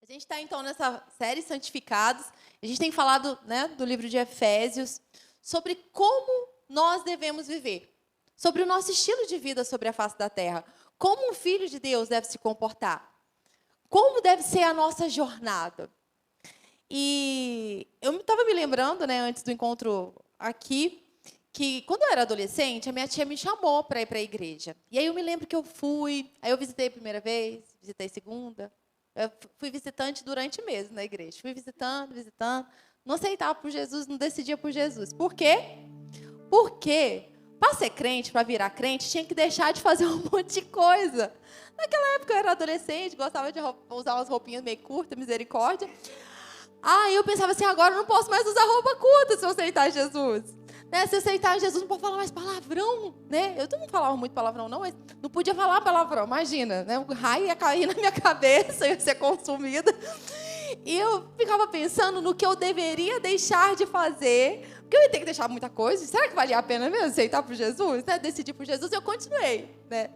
A gente está, então, nessa série Santificados. A gente tem falado, né, do livro de Efésios, sobre como nós devemos viver, sobre o nosso estilo de vida sobre a face da terra, como um filho de Deus deve se comportar, como deve ser a nossa jornada. E eu estava me lembrando, né, antes do encontro aqui, que quando eu era adolescente, a minha tia me chamou para ir para a igreja. E aí eu me lembro que eu fui, aí eu visitei a primeira vez, visitei a segunda. Eu fui visitante durante meses na igreja. Fui visitando. Não aceitava por Jesus, não decidia por Jesus. Por quê? Porque para ser crente, para virar crente, tinha que deixar de fazer um monte de coisa. Naquela época eu era adolescente, gostava de usar umas roupinhas meio curtas, misericórdia. Eu pensava assim, agora eu não posso mais usar roupa curta se eu aceitar Jesus. Né? Se eu aceitar Jesus, não pode falar mais palavrão. Né? Eu não falava muito palavrão, não, mas não podia falar palavrão. Imagina, né? O raio ia cair na minha cabeça, eu ia ser consumida. E eu ficava pensando no que eu deveria deixar de fazer, porque eu ia ter que deixar muita coisa. Será que valia a pena mesmo aceitar por Jesus? Né? Decidir por Jesus, eu continuei. Né?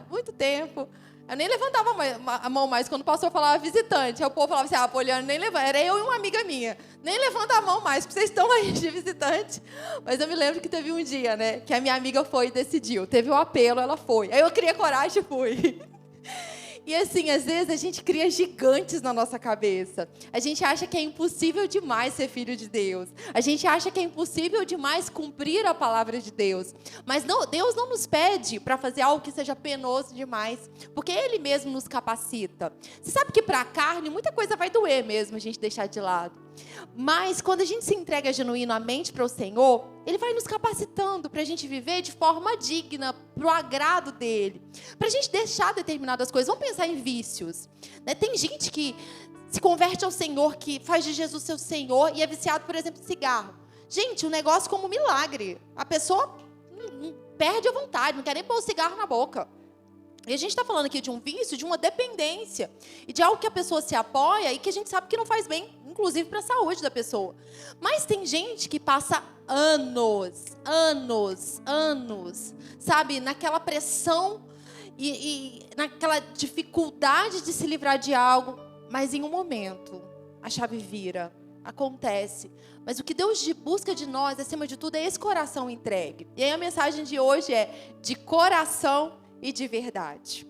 Muito tempo. Eu nem levantava a mão mais. Quando o pastor falava visitante, aí o povo falava assim, Poliana, nem levanta. Era eu e uma amiga minha. Nem levanta a mão mais, porque vocês estão aí de visitante. Mas eu me lembro que teve um dia, né, que a minha amiga foi e decidiu. Teve um apelo, ela foi. Aí eu criei coragem e fui. E assim, às vezes a gente cria gigantes na nossa cabeça. A gente acha que é impossível demais ser filho de Deus. A gente acha que é impossível demais cumprir a palavra de Deus. Mas não, Deus não nos pede para fazer algo que seja penoso demais, porque Ele mesmo nos capacita. Você sabe que para a carne muita coisa vai doer mesmo a gente deixar de lado. Mas quando a gente se entrega genuinamente para o Senhor, Ele vai nos capacitando para a gente viver de forma digna, para o agrado dEle. Para a gente deixar determinadas coisas. Vamos pensar em vícios. Né? Tem gente que se converte ao Senhor, que faz de Jesus seu Senhor e é viciado, por exemplo, em cigarro. Gente, um negócio como um milagre. A pessoa perde a vontade, não quer nem pôr o cigarro na boca. E a gente está falando aqui de um vício, de uma dependência. E de algo que a pessoa se apoia e que a gente sabe que não faz bem, inclusive para a saúde da pessoa. Mas tem gente que passa anos, sabe, naquela pressão e naquela dificuldade de se livrar de algo. Mas em um momento, a chave vira, acontece. Mas o que Deus busca de nós, acima de tudo, é esse coração entregue. E aí a mensagem de hoje é de coração e de verdade.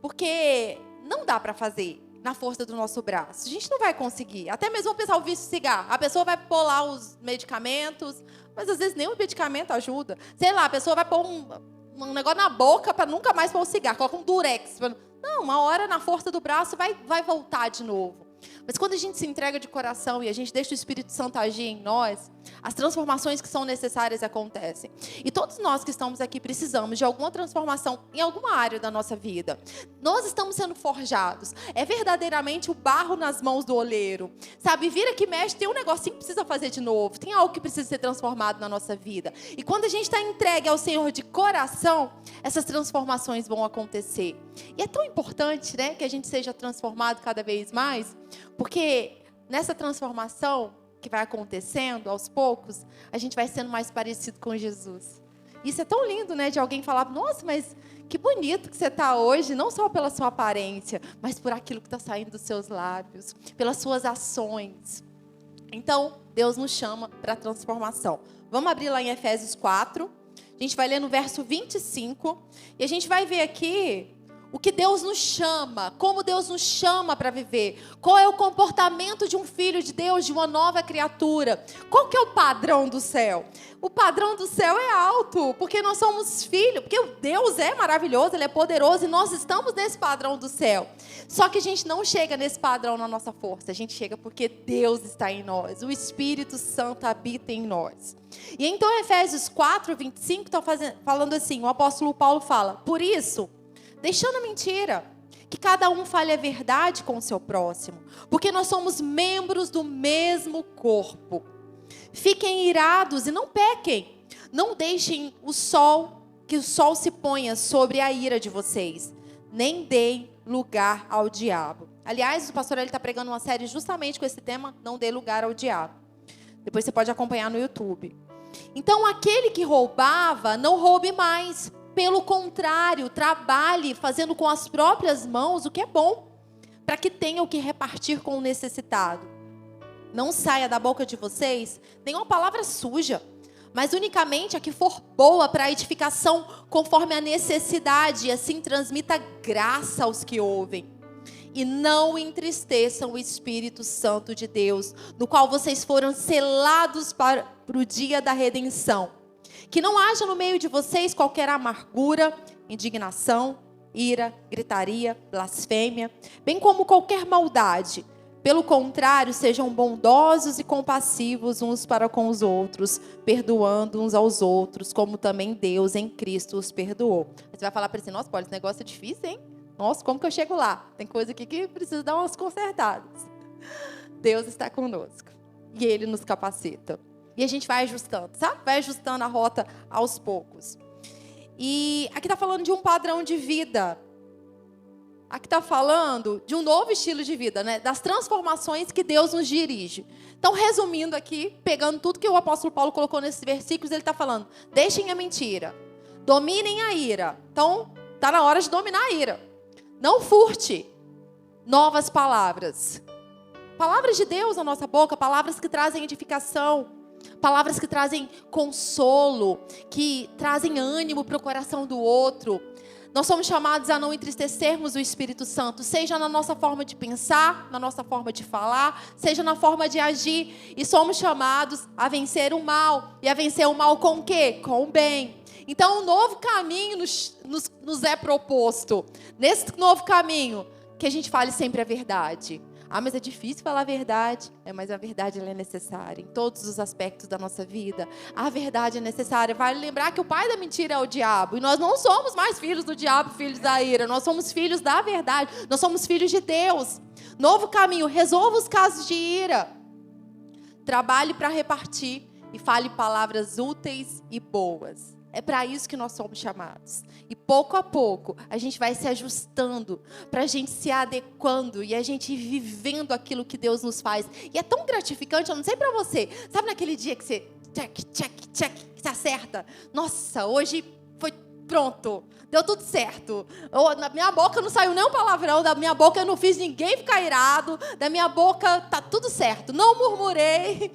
Porque não dá para fazer na força do nosso braço. A gente não vai conseguir. Até mesmo vamos pensar o vício de cigarro. A pessoa vai pôr lá os medicamentos, mas às vezes nem o medicamento ajuda. Sei lá, a pessoa vai pôr um negócio na boca para nunca mais pôr o cigarro. Coloca um durex. Não, uma hora na força do braço vai voltar de novo. Mas quando a gente se entrega de coração e a gente deixa o Espírito Santo agir em nós, as transformações que são necessárias acontecem. E todos nós que estamos aqui precisamos de alguma transformação em alguma área da nossa vida. Nós estamos sendo forjados. É verdadeiramente o barro nas mãos do oleiro. Sabe, vira que mexe, tem um negocinho que precisa fazer de novo. Tem algo que precisa ser transformado na nossa vida. E quando a gente está entregue ao Senhor de coração, essas transformações vão acontecer. E é tão importante, né, que a gente seja transformado cada vez mais, porque nessa transformação que vai acontecendo aos poucos, a gente vai sendo mais parecido com Jesus. Isso é tão lindo, né, de alguém falar, nossa, mas que bonito que você está hoje, não só pela sua aparência, mas por aquilo que está saindo dos seus lábios, pelas suas ações. Então, Deus nos chama para a transformação. Vamos abrir lá em Efésios 4, a gente vai ler no verso 25, e a gente vai ver aqui o que Deus nos chama, como Deus nos chama para viver. Qual é o comportamento de um filho de Deus, de uma nova criatura? Qual que é o padrão do céu? O padrão do céu é alto, porque nós somos filhos, porque Deus é maravilhoso, Ele é poderoso e nós estamos nesse padrão do céu. Só que a gente não chega nesse padrão na nossa força, a gente chega porque Deus está em nós, o Espírito Santo habita em nós. E então Efésios 4, 25 está falando assim, o apóstolo Paulo fala, por isso, deixando a mentira, que cada um fale a verdade com o seu próximo, porque nós somos membros do mesmo corpo. Fiquem irados e não pequem. Não deixem que o sol se ponha sobre a ira de vocês. Nem deem lugar ao diabo. Aliás, o pastor está pregando uma série justamente com esse tema, não dê lugar ao diabo. Depois você pode acompanhar no YouTube. Então, aquele que roubava, não roube mais. Pelo contrário, trabalhe fazendo com as próprias mãos o que é bom, para que tenha o que repartir com o necessitado. Não saia da boca de vocês nenhuma palavra suja, mas unicamente a que for boa para a edificação conforme a necessidade, e assim transmita graça aos que ouvem. E não entristeçam o Espírito Santo de Deus, no qual vocês foram selados para o dia da redenção. Que não haja no meio de vocês qualquer amargura, indignação, ira, gritaria, blasfêmia, bem como qualquer maldade. Pelo contrário, sejam bondosos e compassivos uns para com os outros, perdoando uns aos outros, como também Deus em Cristo os perdoou. Você vai falar para ele assim, nossa, Paulo, esse negócio é difícil, hein? Nossa, como que eu chego lá? Tem coisa aqui que precisa dar umas consertadas. Deus está conosco e Ele nos capacita. E a gente vai ajustando, sabe? Vai ajustando a rota aos poucos. E aqui está falando de um padrão de vida. Aqui está falando de um novo estilo de vida, né? Das transformações que Deus nos dirige. Então, resumindo aqui, pegando tudo que o apóstolo Paulo colocou nesses versículos, ele está falando, deixem a mentira, dominem a ira. Então, está na hora de dominar a ira. Não furte novas palavras. Palavras de Deus na nossa boca, palavras que trazem edificação, palavras que trazem consolo, que trazem ânimo para o coração do outro. Nós somos chamados a não entristecermos o Espírito Santo, seja na nossa forma de pensar, na nossa forma de falar, seja na forma de agir. E somos chamados a vencer o mal. E a vencer o mal com o quê? Com o bem. Então, um novo caminho nos é proposto. Nesse novo caminho, que a gente fale sempre a verdade. Ah, mas é difícil falar a verdade. Mas a verdade ela é necessária em todos os aspectos da nossa vida. A verdade é necessária. Vale lembrar que o pai da mentira é o diabo. E nós não somos mais filhos do diabo, filhos da ira. Nós somos filhos da verdade. Nós somos filhos de Deus. Novo caminho. Resolva os casos de ira. Trabalhe para repartir e fale palavras úteis e boas. É para isso que nós somos chamados. E pouco a pouco, a gente vai se ajustando, para a gente se adequando e a gente ir vivendo aquilo que Deus nos faz. E é tão gratificante, eu não sei para você. Sabe naquele dia que você check, que você acerta? Nossa, hoje foi pronto, deu tudo certo. Da minha boca não saiu nem um palavrão, da minha boca eu não fiz ninguém ficar irado, da minha boca tá tudo certo, não murmurei.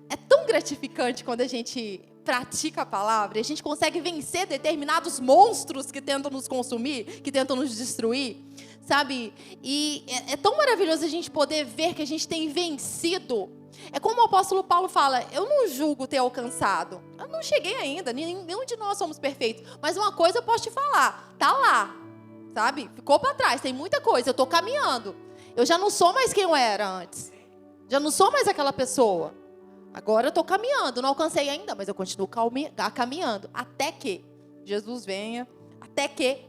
É tão gratificante quando a gente pratica a palavra, e a gente consegue vencer determinados monstros que tentam nos consumir, que tentam nos destruir, sabe? E é tão maravilhoso a gente poder ver que a gente tem vencido. É como o apóstolo Paulo fala, eu não julgo ter alcançado. Eu não cheguei ainda, nenhum de nós somos perfeitos. Mas uma coisa eu posso te falar, tá lá, sabe? Ficou para trás, tem muita coisa, eu estou caminhando. Eu já não sou mais quem eu era antes. Já não sou mais aquela pessoa. Agora eu estou caminhando, não alcancei ainda, mas eu continuo caminhando. Até que Jesus venha, até que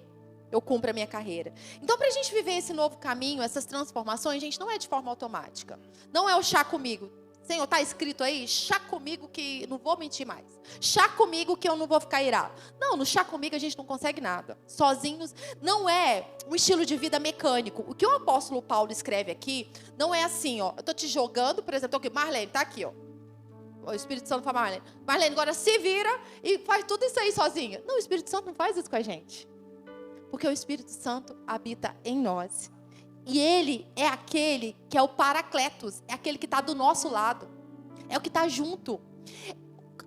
eu cumpra a minha carreira. Então, para a gente viver esse novo caminho, essas transformações, gente, não é de forma automática. Não é o chá comigo. Senhor, está escrito aí, chá comigo que não vou mentir mais. Chá comigo que eu não vou ficar irado. Não, no chá comigo a gente não consegue nada. Sozinhos, não é um estilo de vida mecânico. O que o apóstolo Paulo escreve aqui, não é assim, ó. Eu estou te jogando, por exemplo, aqui, Marlene, está aqui, ó. O Espírito Santo fala, Marlene, agora se vira e faz tudo isso aí sozinha. Não, o Espírito Santo não faz isso com a gente. Porque o Espírito Santo habita em nós. E Ele é aquele que é o Paracletos. É aquele que está do nosso lado. É o que está junto.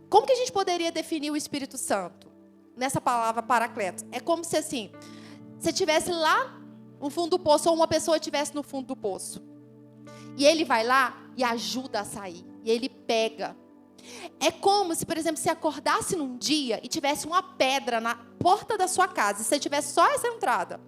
Como que a gente poderia definir o Espírito Santo? Nessa palavra Paracletos. É como se assim, você estivesse lá no fundo do poço, ou uma pessoa estivesse no fundo do poço. E Ele vai lá e ajuda a sair. E Ele pega. É como se, por exemplo, você acordasse num dia e tivesse uma pedra na porta da sua casa. E você tivesse só essa entrada.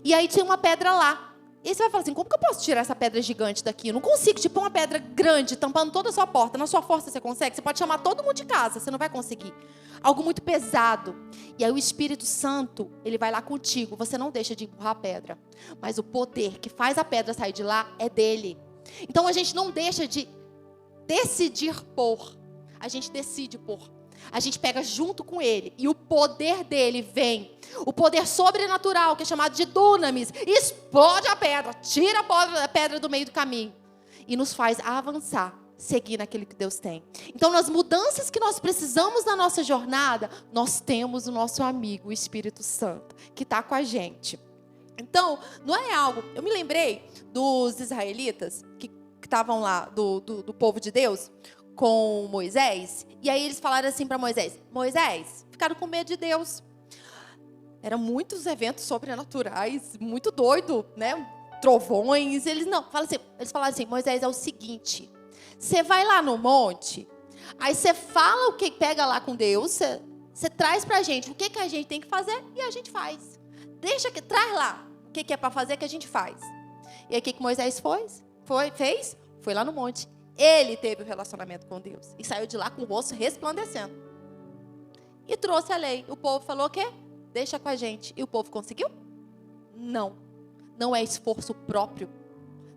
E aí tinha uma pedra lá. E aí você vai falar assim, como que eu posso tirar essa pedra gigante daqui? Eu não consigo, tipo uma pedra grande, tampando toda a sua porta. Na sua força você consegue? Você pode chamar todo mundo de casa, você não vai conseguir. Algo muito pesado. E aí o Espírito Santo, ele vai lá contigo. Você não deixa de empurrar a pedra. Mas o poder que faz a pedra sair de lá é dele. Então a gente não deixa de decidir pôr. A gente decide pôr. A gente pega junto com ele. E o poder dele vem. O poder sobrenatural, que é chamado de dunamis. Explode a pedra. Tira a pedra do meio do caminho. E nos faz avançar. Seguir naquilo que Deus tem. Então, nas mudanças que nós precisamos na nossa jornada, nós temos o nosso amigo, o Espírito Santo, que está com a gente. Então, não é algo... Eu me lembrei dos israelitas que estavam lá, do povo de Deus, com Moisés. E aí eles falaram assim para Moisés: Moisés, ficaram com medo de Deus. Eram muitos eventos sobrenaturais, muito doido, né? Trovões. Eles falaram assim: Moisés, é o seguinte, você vai lá no monte, aí você fala o que pega lá com Deus, você traz pra gente o que a gente tem que fazer e a gente faz. Traz lá o que é para fazer que a gente faz. E aí o que Moisés fez? Foi lá no monte. Ele teve o relacionamento com Deus e saiu de lá com o rosto resplandecendo. E trouxe a lei. O povo falou o quê? Deixa com a gente. E o povo conseguiu? Não. Não é esforço próprio.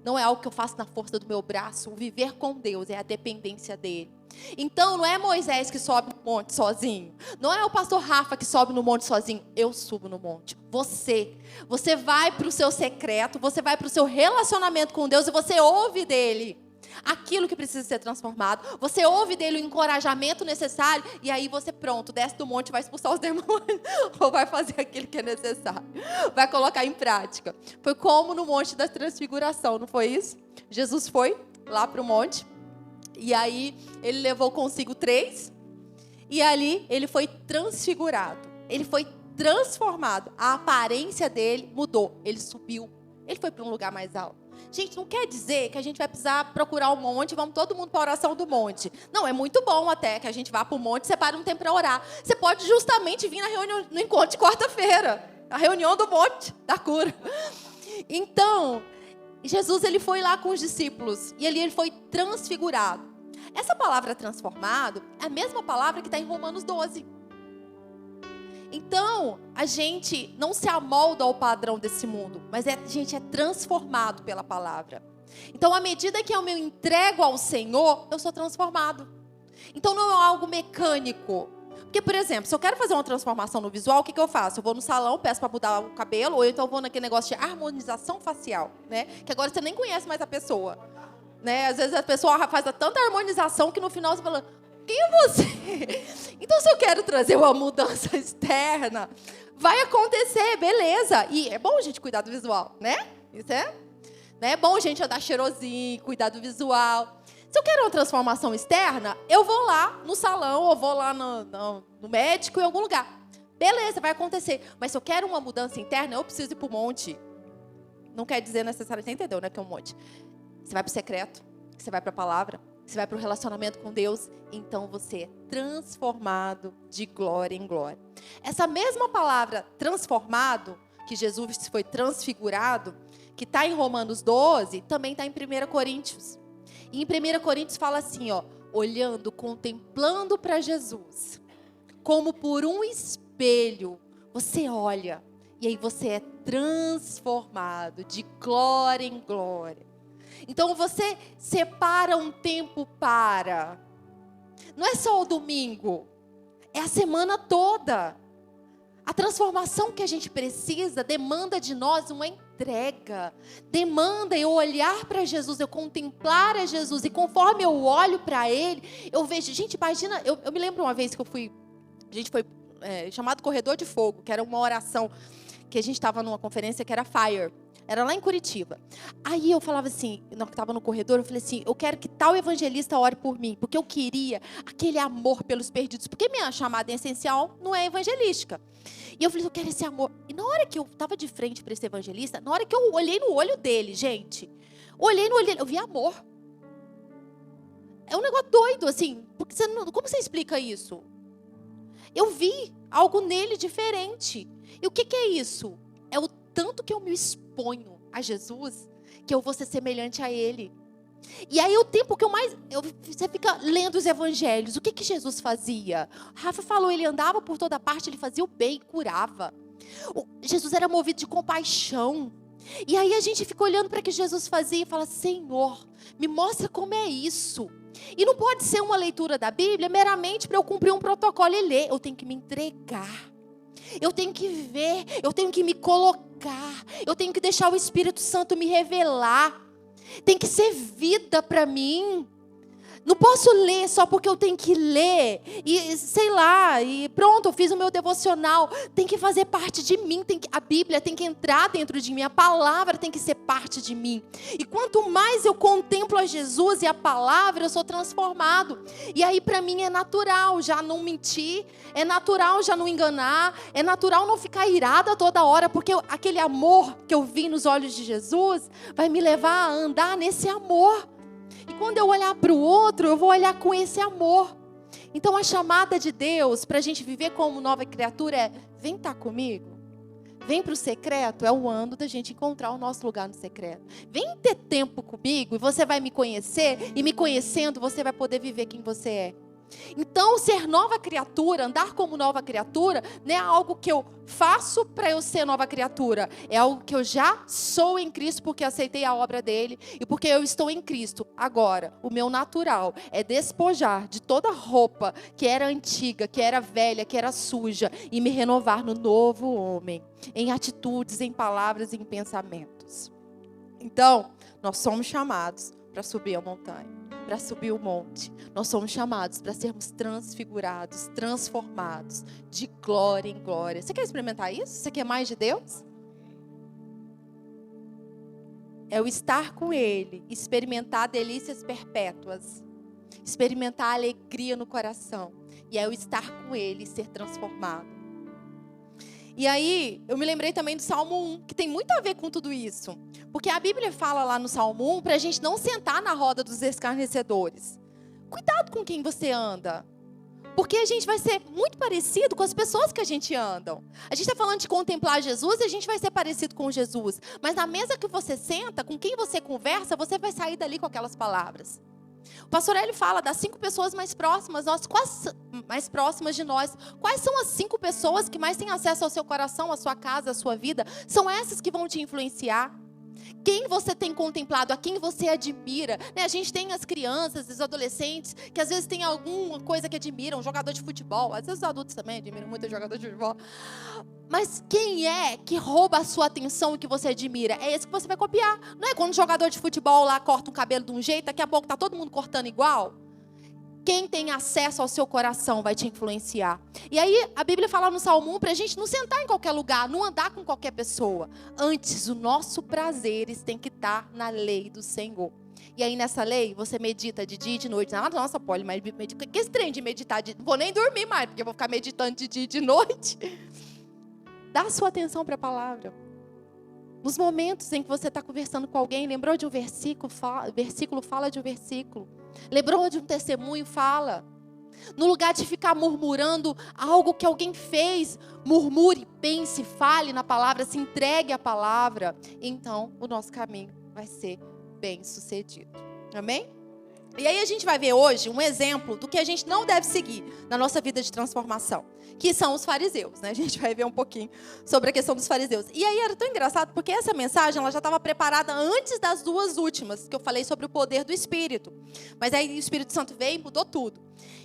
Não é algo que eu faço na força do meu braço. O viver com Deus é a dependência dele. Então, não é Moisés que sobe no monte sozinho. Não é o pastor Rafa que sobe no monte sozinho. Eu subo no monte. Você vai para o seu secreto, você vai para o seu relacionamento com Deus e você ouve dele aquilo que precisa ser transformado. Você ouve dele o encorajamento necessário e aí você, pronto, desce do monte e vai expulsar os demônios ou vai fazer aquilo que é necessário. Vai colocar em prática. Foi como no monte da transfiguração, não foi isso? Jesus foi lá para o monte e aí ele levou consigo 3 e ali ele foi transfigurado. Ele foi transformado. A aparência dele mudou. Ele subiu. Ele foi para um lugar mais alto. Gente, não quer dizer que a gente vai precisar procurar um monte e vamos todo mundo para a oração do monte. Não, é muito bom até que a gente vá para o monte e separe um tempo para orar. Você pode justamente vir na reunião, no encontro de quarta-feira. A reunião do monte da cura. Então, Jesus ele foi lá com os discípulos e ali ele foi transfigurado. Essa palavra transformado é a mesma palavra que está em Romanos 12. Então, a gente não se amolda ao padrão desse mundo, mas a gente é transformado pela palavra. Então, à medida que eu me entrego ao Senhor, eu sou transformado. Então, não é algo mecânico. Porque, por exemplo, se eu quero fazer uma transformação no visual, o que eu faço? Eu vou no salão, peço para mudar o cabelo, ou então eu vou naquele negócio de harmonização facial, né? Que agora você nem conhece mais a pessoa, né? Às vezes a pessoa faz tanta harmonização que no final você fala: quem é você? Então, se eu quero trazer uma mudança externa, vai acontecer, beleza. E é bom a gente cuidar do visual, né? Isso é bom a gente andar cheirosinho, cuidar do visual. Se eu quero uma transformação externa, eu vou lá no salão, ou vou lá no médico, em algum lugar. Beleza, vai acontecer. Mas se eu quero uma mudança interna, eu preciso ir para o monte. Não quer dizer necessariamente, você entendeu, né, que é um monte. Você vai para o secreto, você vai para a palavra, você vai para o relacionamento com Deus, então você é transformado de glória em glória. Essa mesma palavra transformado, que Jesus foi transfigurado, que está em Romanos 12, também está em 1 Coríntios. E em 1 Coríntios fala assim, olhando, contemplando para Jesus, como por um espelho, você olha, e aí você é transformado de glória em glória. Então você separa um tempo para. Não é só o domingo, é a semana toda. A transformação que a gente precisa demanda de nós uma entrega. Demanda eu olhar para Jesus, eu contemplar a Jesus. E conforme eu olho para Ele, eu vejo... Gente, imagina, eu me lembro uma vez que a gente foi chamado Corredor de Fogo, que era uma oração, que a gente estava numa conferência que era Fire. Era lá em Curitiba. Aí eu falava assim, eu estava no corredor, eu falei assim, eu quero que tal evangelista ore por mim, porque eu queria aquele amor pelos perdidos, porque minha chamada essencial não é evangelística. E eu falei, eu quero esse amor. E na hora que eu estava de frente para esse evangelista, na hora que eu olhei no olho dele, gente, olhei no olho dele, eu vi amor. É um negócio doido, assim, porque como você explica isso? Eu vi algo nele diferente. E o que é isso? É o tanto que eu me exponho a Jesus, que eu vou ser semelhante a Ele. E aí o tempo que você fica lendo os evangelhos, o que Jesus fazia? Rafa falou, ele andava por toda parte, ele fazia o bem, curava. Jesus era movido de compaixão. E aí a gente fica olhando para o que Jesus fazia e fala, Senhor, me mostra como é isso. E não pode ser uma leitura da Bíblia meramente para eu cumprir um protocolo e ler. Eu tenho que me entregar. Eu tenho que ver, eu tenho que me colocar, eu tenho que deixar o Espírito Santo me revelar. Tem que ser vida para mim. Não posso ler só porque eu tenho que ler. E sei lá, e pronto, eu fiz o meu devocional. Tem que fazer parte de mim. A Bíblia tem que entrar dentro de mim. A palavra tem que ser parte de mim. E quanto mais eu contemplo a Jesus e a palavra, eu sou transformado. E aí para mim é natural já não mentir. É natural já não enganar. É natural não ficar irada toda hora. Porque aquele amor que eu vi nos olhos de Jesus vai me levar a andar nesse amor. E quando eu olhar para o outro, eu vou olhar com esse amor. Então a chamada de Deus para a gente viver como nova criatura é: vem estar comigo. Vem para o secreto, é o ano da gente encontrar o nosso lugar no secreto. Vem ter tempo comigo e você vai me conhecer. E me conhecendo, você vai poder viver quem você é. Então, ser nova criatura, andar como nova criatura, não é algo que eu faço para eu ser nova criatura. É algo que eu já sou em Cristo porque aceitei a obra dele e porque eu estou em Cristo. Agora, o meu natural é despojar de toda roupa que era antiga, que era velha, que era suja e me renovar no novo homem, em atitudes, em palavras e em pensamentos. Então, nós somos chamados para subir a montanha, para subir o monte. Nós somos chamados para sermos transfigurados, transformados, de glória em glória. Você quer experimentar isso? Você quer mais de Deus? É o estar com Ele, experimentar delícias perpétuas, experimentar alegria no coração. E é o estar com Ele e ser transformado. E aí, eu me lembrei também do Salmo 1, que tem muito a ver com tudo isso. Porque a Bíblia fala lá no Salmo 1 para a gente não sentar na roda dos escarnecedores. Cuidado com quem você anda. Porque a gente vai ser muito parecido com as pessoas que a gente anda. A gente está falando de contemplar Jesus e a gente vai ser parecido com Jesus. Mas na mesa que você senta, com quem você conversa, você vai sair dali com aquelas palavras. O pastor Hélio fala das 5 pessoas mais próximas, mais próximas de nós. Quais são as 5 pessoas que mais têm acesso ao seu coração, à sua casa, à sua vida? São essas que vão te influenciar. Quem você tem contemplado, a quem você admira, né? A gente tem as crianças, os adolescentes, que às vezes tem alguma coisa que admiram, um jogador de futebol, às vezes os adultos também admiram muito o jogador de futebol. Mas quem é que rouba a sua atenção e que você admira? É esse que você vai copiar. Não é quando um jogador de futebol lá corta um cabelo de um jeito, daqui a pouco está todo mundo cortando igual? Quem tem acesso ao seu coração vai te influenciar. E aí a Bíblia fala no Salmo 1 para a gente não sentar em qualquer lugar, não andar com qualquer pessoa. Antes, o nosso prazeres tem que estar na lei do Senhor. E aí nessa lei, você medita de dia e de noite. Ah, nossa, Polly, mas que esse trem de meditar? Não vou nem dormir mais, porque eu vou ficar meditando de dia e de noite. Dá sua atenção para a palavra. Nos momentos em que você está conversando com alguém, lembrou de um versículo, fala de um versículo. Lembrou de um testemunho, fala. No lugar de ficar murmurando algo que alguém fez, murmure, pense, fale na palavra, se entregue à palavra. Então, o nosso caminho vai ser bem sucedido. Amém? E aí a gente vai ver hoje um exemplo do que a gente não deve seguir na nossa vida de transformação, que são os fariseus, né? A gente vai ver um pouquinho sobre a questão dos fariseus. E aí era tão engraçado, porque essa mensagem ela já estava preparada antes das 2 últimas, que eu falei sobre o poder do Espírito. Mas aí o Espírito Santo veio e mudou tudo.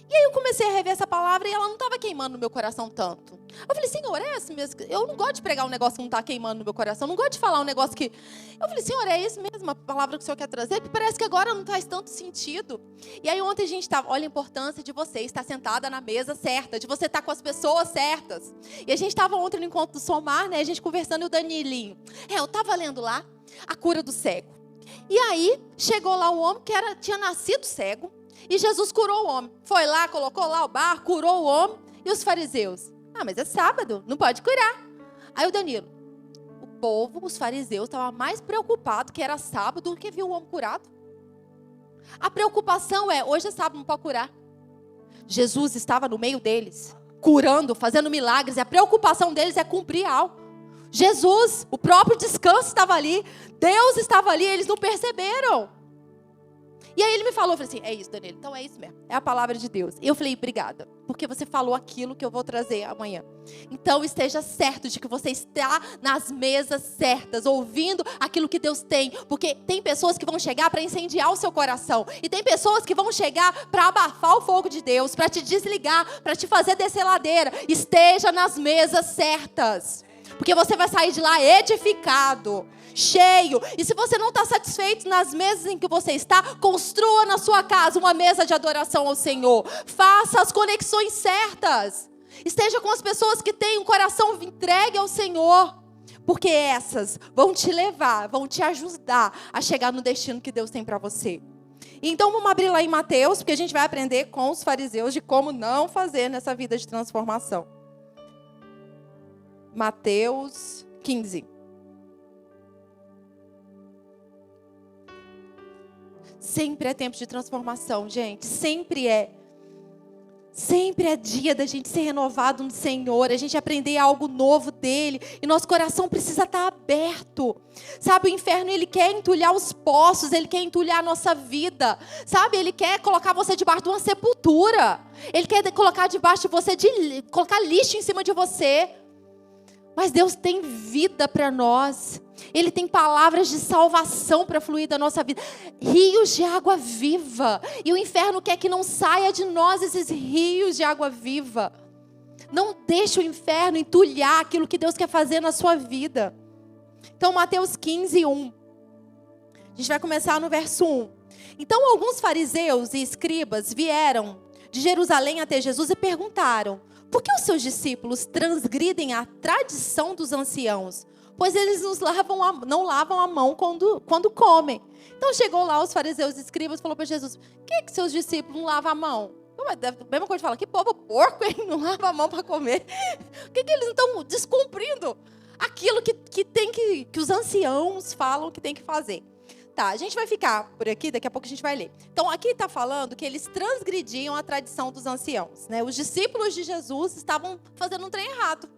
E aí eu comecei a rever essa palavra e ela não estava queimando no meu coração tanto. Eu falei, Senhor, é isso mesmo? Eu não gosto de pregar um negócio que não está queimando no meu coração. Eu não gosto de falar um negócio que... Eu falei, Senhor, é isso mesmo? A palavra que o Senhor quer trazer? Que parece que agora não faz tanto sentido. E aí ontem a gente estava... Olha a importância de você estar sentada na mesa certa. De você estar com as pessoas certas. E a gente estava ontem no encontro do Somar, né? A gente conversando e o Danilinho. Eu estava lendo lá a cura do cego. E aí chegou lá um homem que tinha nascido cego. E Jesus curou o homem. Foi lá, colocou lá o bar, curou o homem. E os fariseus? Mas é sábado, não pode curar. Aí o Danilo, o povo, os fariseus, estavam mais preocupados que era sábado do que viu o homem curado. A preocupação é, hoje é sábado, não pode curar. Jesus estava no meio deles, curando, fazendo milagres. E a preocupação deles é cumprir algo. Jesus, o próprio descanso estava ali. Deus estava ali, eles não perceberam. E aí ele me falou, eu falei assim, é isso, Danilo, então é isso mesmo, é a palavra de Deus. E eu falei, obrigada, porque você falou aquilo que eu vou trazer amanhã. Então esteja certo de que você está nas mesas certas, ouvindo aquilo que Deus tem. Porque tem pessoas que vão chegar para incendiar o seu coração. E tem pessoas que vão chegar para abafar o fogo de Deus, para te desligar, para te fazer descer ladeira. Esteja nas mesas certas. Porque você vai sair de lá edificado, cheio. E se você não está satisfeito nas mesas em que você está, construa na sua casa uma mesa de adoração ao Senhor. Faça as conexões certas. Esteja com as pessoas que têm um coração entregue ao Senhor. Porque essas vão te levar, vão te ajudar a chegar no destino que Deus tem para você. Então vamos abrir lá em Mateus, porque a gente vai aprender com os fariseus de como não fazer nessa vida de transformação. Mateus 15. Sempre é tempo de transformação, gente. Sempre é. Sempre é dia da gente ser renovado no Senhor, a gente aprender algo novo dEle, e nosso coração precisa estar aberto. Sabe, o inferno, ele quer entulhar os poços, ele quer entulhar a nossa vida. Sabe, ele quer colocar você debaixo de uma sepultura. Ele quer colocar debaixo de você, colocar lixo em cima de você. Mas Deus tem vida para nós. Ele tem palavras de salvação para fluir da nossa vida. Rios de água viva. E o inferno quer que não saia de nós esses rios de água viva. Não deixe o inferno entulhar aquilo que Deus quer fazer na sua vida. Então, Mateus 15, 1. A gente vai começar no verso 1. Então, alguns fariseus e escribas vieram de Jerusalém até Jesus e perguntaram: por que os seus discípulos transgridem a tradição dos anciãos? Pois eles não lavam a mão quando comem. Então chegou lá os fariseus e escribas e falou para Jesus: por que seus discípulos não lavam a mão? A mesma coisa de falar: que povo porco, hein? Não lava a mão para comer. Por que eles estão descumprindo aquilo que os anciãos falam que tem que fazer? Tá, a gente vai ficar por aqui, daqui a pouco a gente vai ler. Então, aqui está falando que eles transgrediam a tradição dos anciãos, né? Os discípulos de Jesus estavam fazendo um trem errado.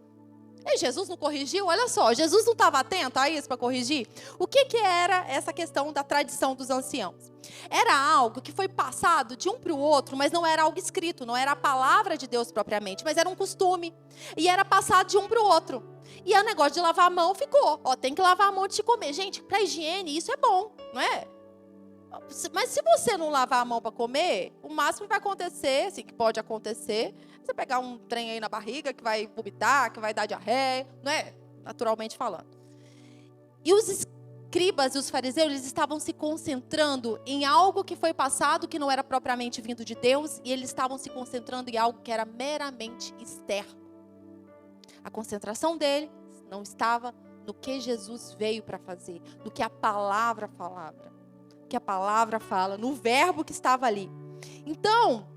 E Jesus não corrigiu? Olha só, Jesus não estava atento a isso para corrigir? O que era essa questão da tradição dos anciãos? Era algo que foi passado de um para o outro, mas não era algo escrito, não era a palavra de Deus propriamente, mas era um costume. E era passado de um para o outro. E o negócio de lavar a mão ficou. Ó, tem que lavar a mão antes de comer. Gente, para higiene isso é bom, não é? Mas se você não lavar a mão para comer, o máximo que vai acontecer, assim, que pode acontecer, você pegar um trem aí na barriga que vai vomitar, que vai dar diarreia, não é? Naturalmente falando. E os escribas e os fariseus, eles estavam se concentrando em algo que foi passado, que não era propriamente vindo de Deus, e eles estavam se concentrando em algo que era meramente externo. A concentração dele não estava no que Jesus veio para fazer, no que a palavra falava. Que a palavra fala, no verbo que estava ali. Então,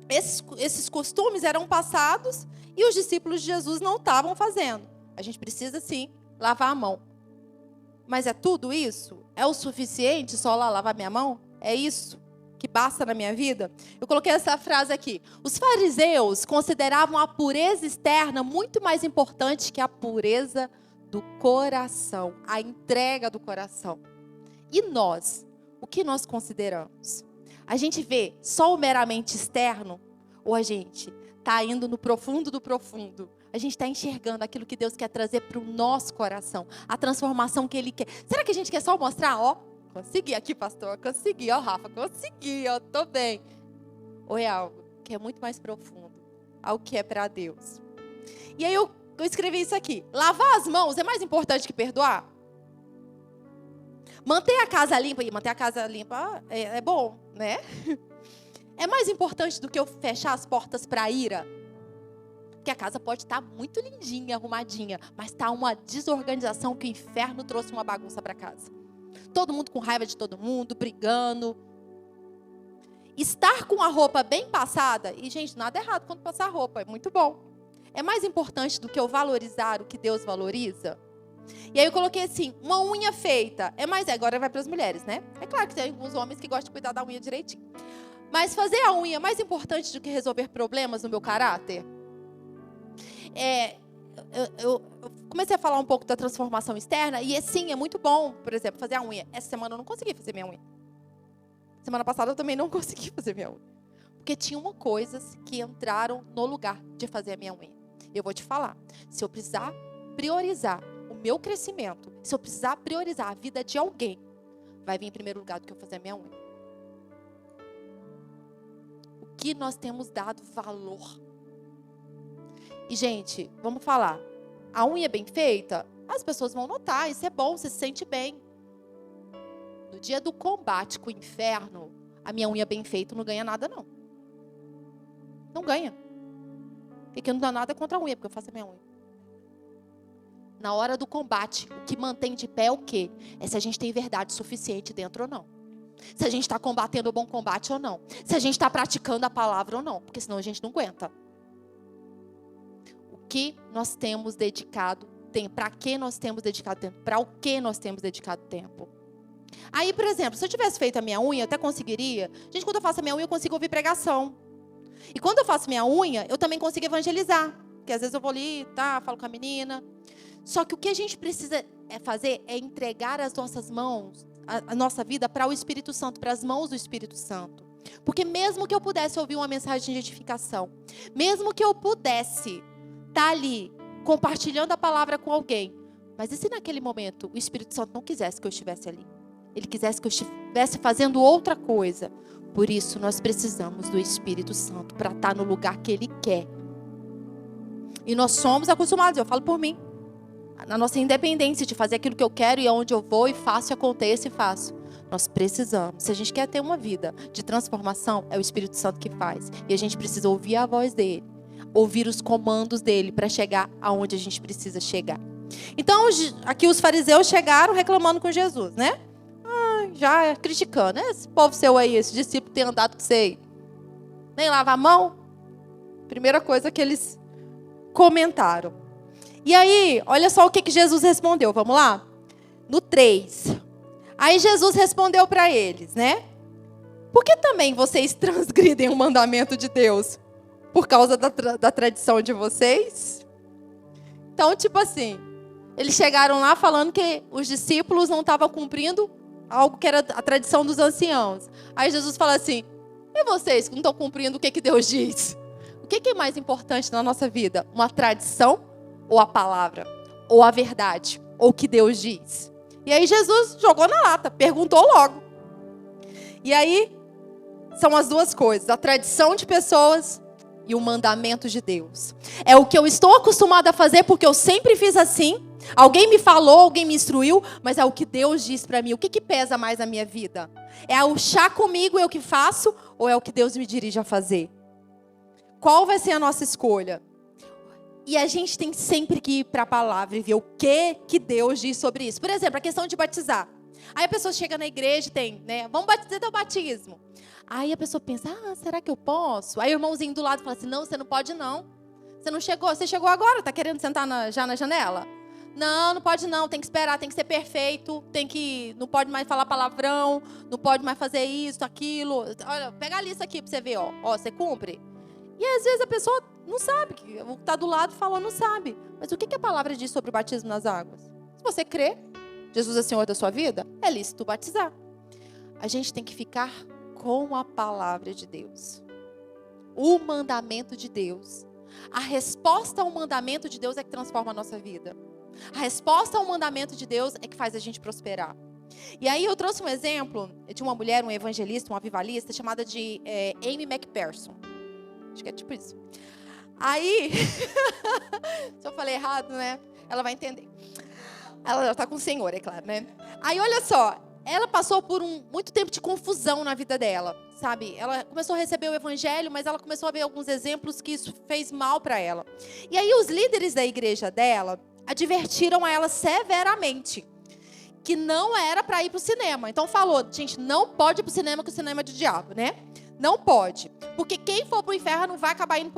esses costumes eram passados e os discípulos de Jesus não estavam fazendo. A gente precisa, sim, lavar a mão. Mas é tudo isso? É o suficiente só lá lavar minha mão? É isso que basta na minha vida? Eu coloquei essa frase aqui. Os fariseus consideravam a pureza externa muito mais importante que a pureza do coração, a entrega do coração. E nós? O que nós consideramos? A gente vê só o meramente externo? Ou a gente está indo no profundo do profundo? A gente está enxergando aquilo que Deus quer trazer para o nosso coração. A transformação que Ele quer. Será que a gente quer só mostrar? Ó, consegui aqui, pastor. Consegui, ó, Rafa. Consegui, ó, tô bem. Ou é algo que é muito mais profundo? Algo que é para Deus. E aí eu escrevi isso aqui. Lavar as mãos é mais importante que perdoar? Manter a casa limpa, e manter a casa limpa é bom, né? É mais importante do que eu fechar as portas para a ira? Porque a casa pode estar muito lindinha, arrumadinha, mas está uma desorganização que o inferno trouxe uma bagunça para casa. Todo mundo com raiva de todo mundo, brigando. Estar com a roupa bem passada, e gente, nada errado quando passar roupa, é muito bom. É mais importante do que eu valorizar o que Deus valoriza? E aí eu coloquei assim, uma unha feita. Agora vai para as mulheres, né? É claro que tem alguns homens que gostam de cuidar da unha direitinho. Mas fazer a unha é mais importante do que resolver problemas no meu caráter? Eu comecei a falar um pouco da transformação externa. E sim, é muito bom, por exemplo, fazer a unha. Essa semana eu não consegui fazer minha unha. Semana passada eu também não consegui fazer minha unha. Porque tinham coisas que entraram no lugar de fazer a minha unha. Eu vou te falar. Se eu precisar priorizar o meu crescimento, se eu precisar priorizar a vida de alguém, vai vir em primeiro lugar do que eu fazer a minha unha. O que nós temos dado valor? E, gente, vamos falar. a unha bem feita, as pessoas vão notar, isso é bom, você se sente bem. No dia do combate com o inferno, a minha unha bem feita não ganha nada, não. Não ganha. Porque eu não dou nada contra a unha, porque eu faço a minha unha. Na hora do combate, o que mantém de pé é o quê? É se a gente tem verdade suficiente dentro ou não. Se a gente está combatendo o bom combate ou não. Se a gente está praticando a palavra ou não. Porque senão a gente não aguenta. O que nós temos dedicado tempo? Para que nós temos dedicado tempo? Para o que nós temos dedicado tempo? Aí, por exemplo, se eu tivesse feito a minha unha, eu até conseguiria. Gente, quando eu faço a minha unha, eu consigo ouvir pregação. E quando eu faço minha unha, eu também consigo evangelizar. Porque às vezes eu vou ali, falo com a menina. Só que o que a gente precisa fazer é entregar as nossas mãos, a nossa vida para o Espírito Santo, para as mãos do Espírito Santo. Porque mesmo que eu pudesse ouvir uma mensagem de edificação, mesmo que eu pudesse estar ali compartilhando a palavra com alguém, mas e se naquele momento o Espírito Santo não quisesse que eu estivesse ali? Ele quisesse que eu estivesse fazendo outra coisa. Por isso nós precisamos do Espírito Santo para estar no lugar que Ele quer. E nós somos acostumados, eu falo por mim, na nossa independência de fazer aquilo que eu quero e aonde eu vou e faço, aconteça e faço. Nós precisamos, se a gente quer ter uma vida de transformação, é o Espírito Santo que faz. E a gente precisa ouvir a voz dele, ouvir os comandos dele para chegar aonde a gente precisa chegar. Então, aqui os fariseus chegaram reclamando com Jesus, né? Já criticando, né? Esse povo seu aí, esse discípulo tem andado com você aí. Nem lava a mão? Primeira coisa que eles comentaram. E aí, olha só o que Jesus respondeu, vamos lá? No 3. Aí Jesus respondeu para eles, né? Por que também vocês transgridem o mandamento de Deus? Por causa da tradição de vocês? Então, tipo assim, eles chegaram lá falando que os discípulos não estavam cumprindo algo que era a tradição dos anciãos. Aí Jesus fala assim, e vocês que não estão cumprindo o que Deus diz? O que é mais importante na nossa vida? Uma tradição? Ou a palavra, ou a verdade, ou o que Deus diz. E aí Jesus jogou na lata, perguntou logo. E aí, são as duas coisas, a tradição de pessoas e o mandamento de Deus. É o que eu estou acostumada a fazer, porque eu sempre fiz assim. Alguém me falou, alguém me instruiu, mas é o que Deus diz para mim. O que pesa mais na minha vida? É o chá comigo, é o que faço, ou é o que Deus me dirige a fazer? Qual vai ser a nossa escolha? E a gente tem sempre que ir para a palavra e ver o que Deus diz sobre isso. Por exemplo, a questão de batizar. Aí a pessoa chega na igreja e tem, né? Vamos batizar teu batismo. Aí a pessoa pensa, será que eu posso? Aí o irmãozinho do lado fala assim, não, você não pode não. Você não chegou, você chegou agora, tá querendo sentar já na janela? Não, não pode não, tem que esperar, tem que ser perfeito, não pode mais falar palavrão, não pode mais fazer isso, aquilo. Olha, pega a lista aqui para você ver, ó, você cumpre? E às vezes a pessoa não sabe, o que está do lado falou não sabe. Mas o que a palavra diz sobre o batismo nas águas? Se você crê, Jesus é Senhor da sua vida, é lícito batizar. A gente tem que ficar com a palavra de Deus. O mandamento de Deus. A resposta ao mandamento de Deus é que transforma a nossa vida. A resposta ao mandamento de Deus é que faz a gente prosperar. E aí eu trouxe um exemplo de uma mulher, um evangelista, um avivalista, chamada de Amy McPherson. Acho que é tipo isso. Aí, se eu falei errado, né? Ela vai entender. Ela está com o Senhor, é claro, né? Aí, olha só. Ela passou por muito tempo de confusão na vida dela, sabe? Ela começou a receber o evangelho, mas ela começou a ver alguns exemplos que isso fez mal para ela. E aí, os líderes da igreja dela advertiram a ela severamente que não era para ir para o cinema. Então, falou, gente, não pode ir para o cinema, que o cinema é do diabo, né? Não pode. Porque quem for para o inferno vai acabar indo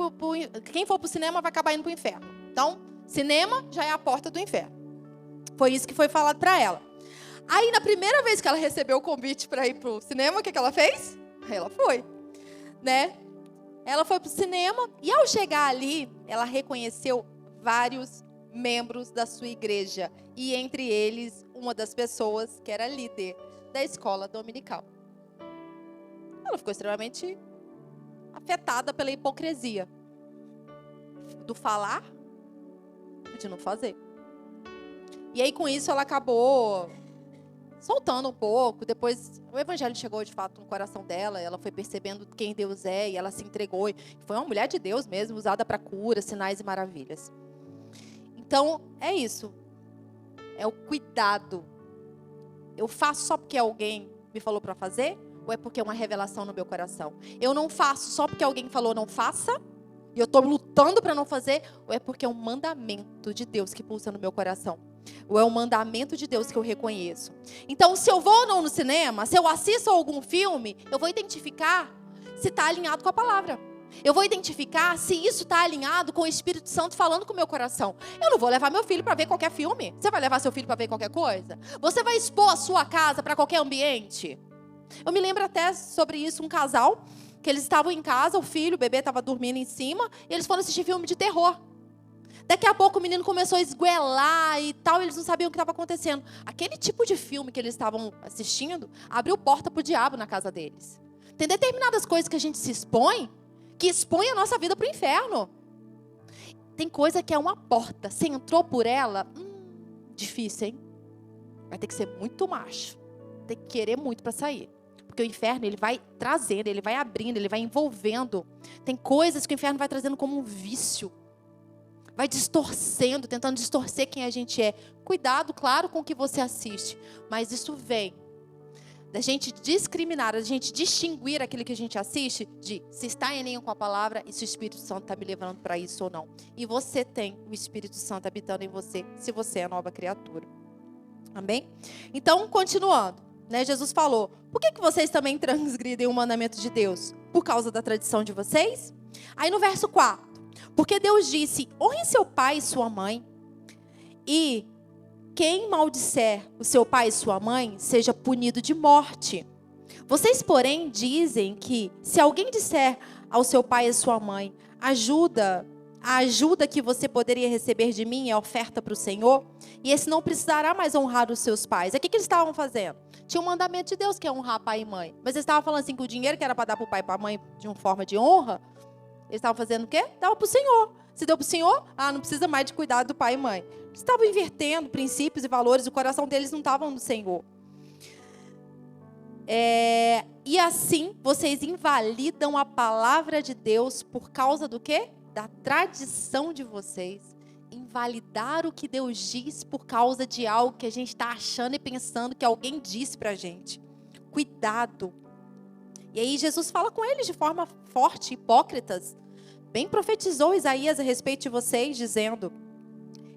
quem for para o cinema vai acabar indo para o inferno. Então, cinema já é a porta do inferno. Foi isso que foi falado para ela. Aí, na primeira vez que ela recebeu o convite para ir para o cinema, o que ela fez? Ela foi, né? Ela foi para o cinema e, ao chegar ali, ela reconheceu vários membros da sua igreja. E, entre eles, uma das pessoas que era líder da escola dominical. Ela ficou extremamente afetada pela hipocrisia do falar e de não fazer. E aí, com isso, ela acabou soltando um pouco. Depois, o evangelho chegou, de fato, no coração dela. Ela foi percebendo quem Deus é e ela se entregou. E foi uma mulher de Deus mesmo, usada para cura, sinais e maravilhas. Então, é isso. É o cuidado. Eu faço só porque alguém me falou para fazer? Ou é porque é uma revelação no meu coração? Eu não faço só porque alguém falou não faça? E eu estou lutando para não fazer? Ou é porque é um mandamento de Deus que pulsa no meu coração? Ou é um mandamento de Deus que eu reconheço? Então, se eu vou ou não no cinema, se eu assisto algum filme, eu vou identificar se está alinhado com a palavra. Eu vou identificar se isso está alinhado com o Espírito Santo falando com o meu coração. Eu não vou levar meu filho para ver qualquer filme. Você vai levar seu filho para ver qualquer coisa? Você vai expor a sua casa para qualquer ambiente? Eu me lembro até sobre isso, um casal, que eles estavam em casa, o bebê estava dormindo em cima, e eles foram assistir filme de terror. Daqui a pouco o menino começou a esguelar e tal, eles não sabiam o que estava acontecendo. Aquele tipo de filme que eles estavam assistindo, abriu porta para o diabo na casa deles. Tem determinadas coisas que a gente se expõe, que expõe a nossa vida para o inferno. Tem coisa que é uma porta. Você entrou por ela, difícil, hein? Vai ter que ser muito macho. Tem que querer muito para sair. Porque o inferno, ele vai trazendo, ele vai abrindo, ele vai envolvendo. Tem coisas que o inferno vai trazendo como um vício. Vai distorcendo, tentando distorcer quem a gente é. Cuidado, claro, com o que você assiste. Mas isso vem da gente discriminar, da gente distinguir aquilo que a gente assiste, de se está em linha com a palavra e se o Espírito Santo está me levando para isso ou não. E você tem o Espírito Santo habitando em você, se você é nova criatura. Amém? Então, continuando, né, Jesus falou, por que vocês também transgridem o mandamento de Deus? Por causa da tradição de vocês? Aí no verso 4, porque Deus disse, honre seu pai e sua mãe, e quem maldisser o seu pai e sua mãe, seja punido de morte. Vocês, porém, dizem que se alguém disser ao seu pai e sua mãe, a ajuda que você poderia receber de mim é oferta para o Senhor, e esse não precisará mais honrar os seus pais. O que eles estavam fazendo? Tinha um mandamento de Deus que é honrar pai e mãe. Mas eles estavam falando assim que o dinheiro que era para dar para o pai e para a mãe de uma forma de honra, eles estavam fazendo o quê? Dava para o Senhor. Se deu para o Senhor, não precisa mais de cuidado do pai e mãe. Eles estavam invertendo princípios e valores, o coração deles não estava no Senhor. E assim, vocês invalidam a palavra de Deus por causa do quê? Da tradição de vocês. Invalidar o que Deus diz por causa de algo que a gente está achando e pensando que alguém disse para a gente. Cuidado. E aí Jesus fala com eles de forma forte, hipócritas. Bem profetizou Isaías a respeito de vocês, dizendo,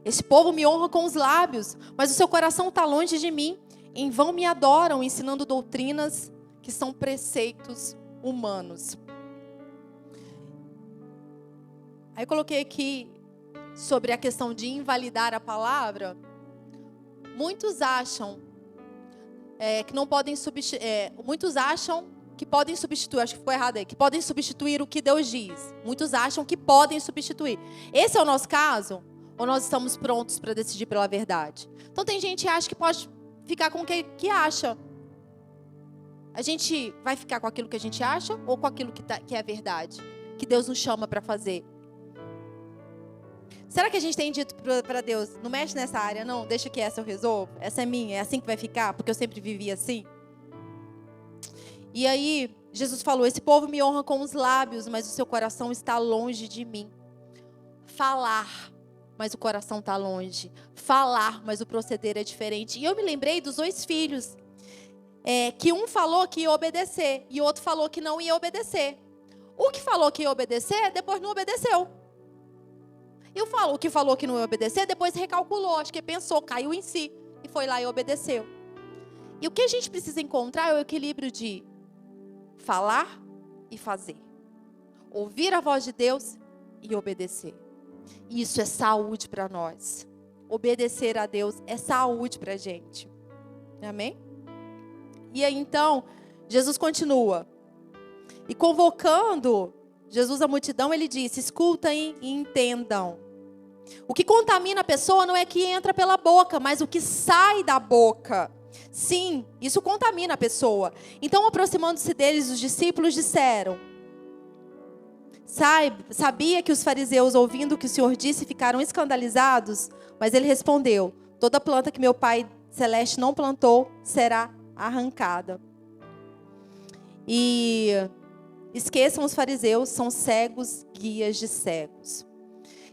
esse povo me honra com os lábios, mas o seu coração está longe de mim. Em vão me adoram, ensinando doutrinas que são preceitos humanos. Aí eu coloquei aqui sobre a questão de invalidar a palavra. Muitos acham que não podem substituir. Muitos acham que podem substituir, acho que ficou errado aí, que podem substituir o que Deus diz. Muitos acham que podem substituir. Esse é o nosso caso? Ou nós estamos prontos para decidir pela verdade? Então tem gente que acha que pode ficar com o que acha. A gente vai ficar com aquilo que a gente acha ou com aquilo que é verdade? Que Deus nos chama para fazer? Será que a gente tem dito para Deus, não mexe nessa área não, deixa que essa eu resolvo, essa é minha, é assim que vai ficar, porque eu sempre vivi assim? E aí, Jesus falou, esse povo me honra com os lábios, mas o seu coração está longe de mim. Falar, mas o coração está longe. Falar, mas o proceder é diferente. E eu me lembrei dos 2 filhos, que um falou que ia obedecer, e o outro falou que não ia obedecer. O que falou que ia obedecer, depois não obedeceu. E o que falou que não ia obedecer, depois recalculou, acho que pensou, caiu em si, e foi lá e obedeceu. E o que a gente precisa encontrar é o equilíbrio de falar e fazer. Ouvir a voz de Deus e obedecer. Isso é saúde para nós. Obedecer a Deus é saúde para a gente. Amém? E aí então, Jesus continua. E convocando Jesus a multidão, ele disse, escutem e entendam. O que contamina a pessoa não é que entra pela boca, mas o que sai da boca. Sim, isso contamina a pessoa. Então, aproximando-se deles, os discípulos disseram, sabia que os fariseus, ouvindo o que o Senhor disse, ficaram escandalizados? Mas ele respondeu, toda planta que meu Pai Celeste não plantou, será arrancada. E esqueçam os fariseus, são cegos, guias de cegos.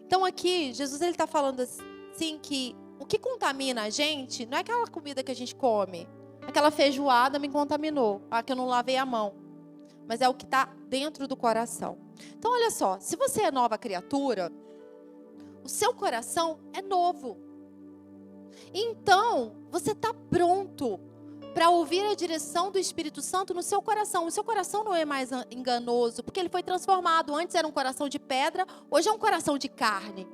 Então aqui, Jesus está falando assim, que o que contamina a gente não é aquela comida que a gente come. Aquela feijoada me contaminou, que eu não lavei a mão. Mas é o que está dentro do coração. Então, olha só, se você é nova criatura, o seu coração é novo. Então, você está pronto para ouvir a direção do Espírito Santo no seu coração. O seu coração não é mais enganoso, porque ele foi transformado. Antes era um coração de pedra, hoje é um coração de carne.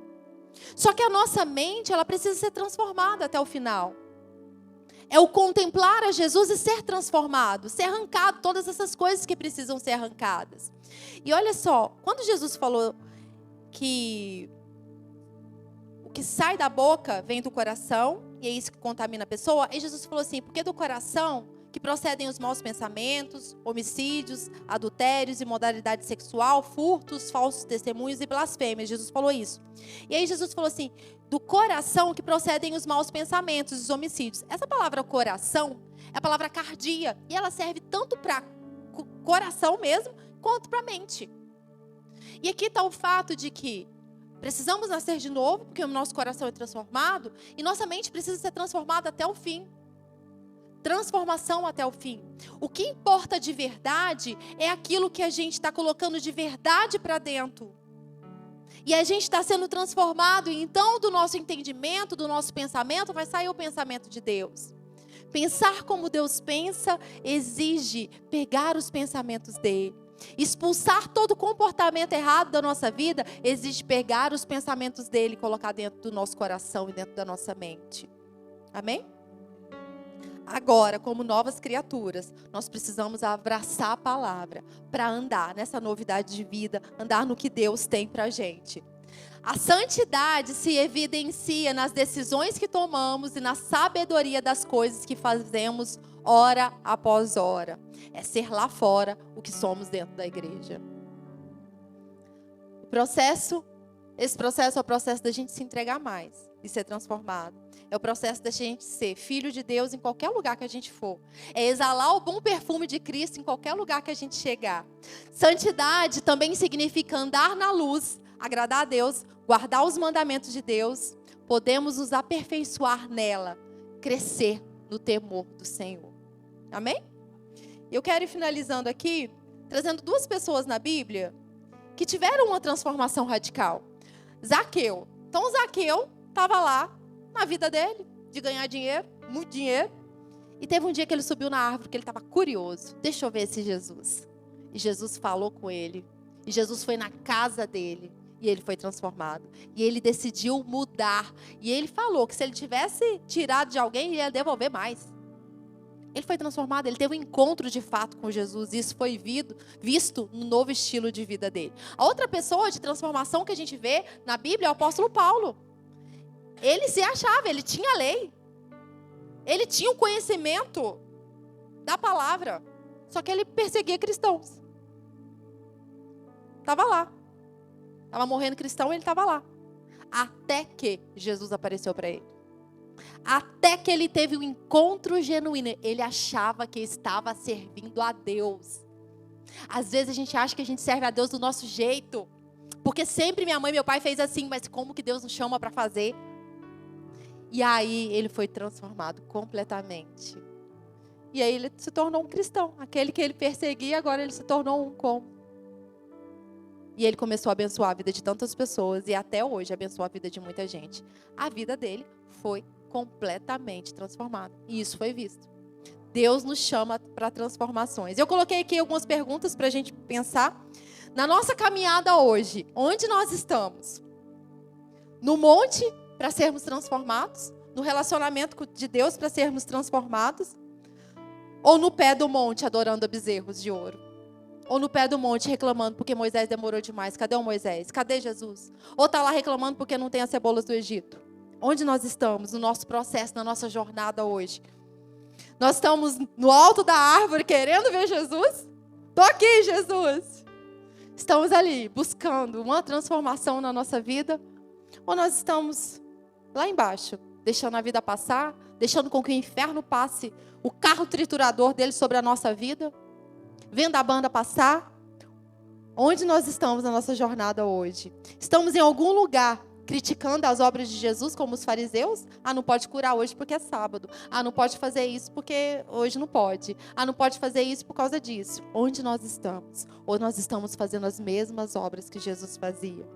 Só que a nossa mente, ela precisa ser transformada até o final. É o contemplar a Jesus e ser transformado, ser arrancado, todas essas coisas que precisam ser arrancadas. E olha só, quando Jesus falou que o que sai da boca vem do coração, e é isso que contamina a pessoa, aí Jesus falou assim, porque do coração que procedem os maus pensamentos, homicídios, adultérios, imoralidade sexual, furtos, falsos testemunhos e blasfêmias. Jesus falou isso. E aí Jesus falou assim, do coração que procedem os maus pensamentos, os homicídios. Essa palavra coração é a palavra cardia, e ela serve tanto para coração mesmo, quanto para mente. E aqui está o fato de que precisamos nascer de novo, porque o nosso coração é transformado, e nossa mente precisa ser transformada até o fim. Transformação até o fim. O que importa de verdade é aquilo que a gente está colocando de verdade para dentro. E a gente está sendo transformado, e então do nosso entendimento, do nosso pensamento, vai sair o pensamento de Deus. Pensar como Deus pensa exige pegar os pensamentos dele. Expulsar todo comportamento errado da nossa vida exige pegar os pensamentos dele e colocar dentro do nosso coração e dentro da nossa mente. Amém? Agora, como novas criaturas, nós precisamos abraçar a palavra para andar nessa novidade de vida, andar no que Deus tem para a gente. A santidade se evidencia nas decisões que tomamos e na sabedoria das coisas que fazemos hora após hora. É ser lá fora o que somos dentro da igreja. Esse processo é o processo da gente se entregar mais e ser transformado. É o processo da gente ser filho de Deus em qualquer lugar que a gente for. É exalar o bom perfume de Cristo em qualquer lugar que a gente chegar. Santidade também significa andar na luz, agradar a Deus, guardar os mandamentos de Deus. Podemos nos aperfeiçoar nela, crescer no temor do Senhor. Amém? Eu quero ir finalizando aqui, trazendo duas pessoas na Bíblia que tiveram uma transformação radical. Zaqueu. Então, Zaqueu estava lá na vida dele, de ganhar dinheiro, muito dinheiro. E teve um dia que ele subiu na árvore, porque ele estava curioso. Deixa eu ver esse Jesus. E Jesus falou com ele. E Jesus foi na casa dele. E ele foi transformado. E ele decidiu mudar. E ele falou que se ele tivesse tirado de alguém, ele ia devolver mais. Ele foi transformado, ele teve um encontro de fato com Jesus. E isso foi visto no novo estilo de vida dele. A outra pessoa de transformação que a gente vê na Bíblia é o apóstolo Paulo. Ele se achava, ele tinha a lei. Ele tinha o conhecimento da palavra. Só que ele perseguia cristãos. Estava lá. Estava morrendo cristão e ele estava lá. Até que Jesus apareceu para ele. Até que ele teve um encontro genuíno. Ele achava que estava servindo a Deus. Às vezes a gente acha que a gente serve a Deus do nosso jeito. Porque sempre minha mãe e meu pai fez assim. Mas como que Deus nos chama para fazer? E aí ele foi transformado completamente. E aí ele se tornou um cristão. Aquele que ele perseguia, agora ele se tornou um como. E ele começou a abençoar a vida de tantas pessoas. E até hoje abençoa a vida de muita gente. A vida dele foi completamente transformada. E isso foi visto. Deus nos chama para transformações. Eu coloquei aqui algumas perguntas para a gente pensar. Na nossa caminhada hoje, onde nós estamos? No monte, para sermos transformados? No relacionamento de Deus, para sermos transformados? Ou no pé do monte, adorando a bezerros de ouro? Ou no pé do monte, reclamando porque Moisés demorou demais? Cadê o Moisés? Cadê Jesus? Ou está lá reclamando porque não tem as cebolas do Egito? Onde nós estamos no nosso processo, na nossa jornada hoje? Nós estamos no alto da árvore querendo ver Jesus? Estou aqui, Jesus! Estamos ali buscando uma transformação na nossa vida? Ou nós estamos lá embaixo, deixando a vida passar, deixando com que o inferno passe o carro triturador dele sobre a nossa vida, vendo a banda passar? Onde nós estamos na nossa jornada hoje? Estamos em algum lugar criticando as obras de Jesus, como os fariseus. Não pode curar hoje porque é sábado. Não pode fazer isso porque hoje não pode. Não pode fazer isso por causa disso. Onde nós estamos? Ou nós estamos fazendo as mesmas obras que Jesus fazia?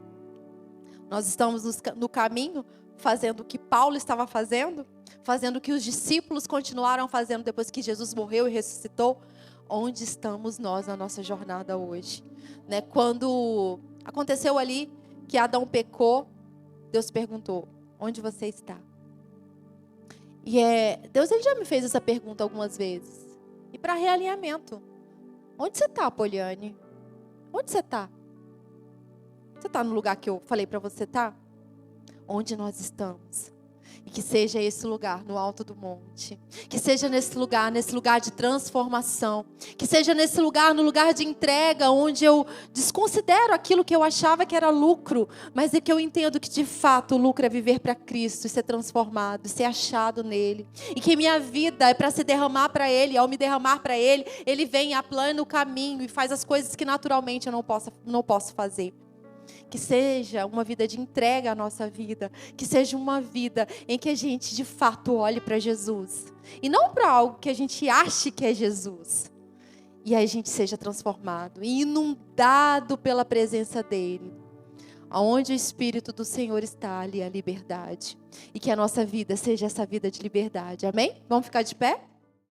Nós estamos no caminho fazendo o que Paulo estava fazendo? Fazendo o que os discípulos continuaram fazendo depois que Jesus morreu e ressuscitou? Onde estamos nós na nossa jornada hoje? Né? Quando aconteceu ali que Adão pecou, Deus perguntou: onde você está? E Deus, ele já me fez essa pergunta algumas vezes. E para realinhamento: onde você está, Poliane? Onde você está? Você está no lugar que eu falei para você estar? Onde nós estamos? E que seja esse lugar no alto do monte. Que seja nesse lugar de transformação. Que seja nesse lugar, no lugar de entrega, onde eu desconsidero aquilo que eu achava que era lucro, mas é que eu entendo que de fato o lucro é viver para Cristo, e ser transformado, ser achado nele. E que minha vida é para se derramar para Ele. Ao me derramar para Ele, Ele vem e aplana o caminho e faz as coisas que naturalmente eu não posso fazer. Que seja uma vida de entrega à nossa vida. Que seja uma vida em que a gente de fato olhe para Jesus. E não para algo que a gente ache que é Jesus. E aí a gente seja transformado e inundado pela presença dEle. Aonde o Espírito do Senhor está, ali a liberdade. E que a nossa vida seja essa vida de liberdade. Amém? Vamos ficar de pé?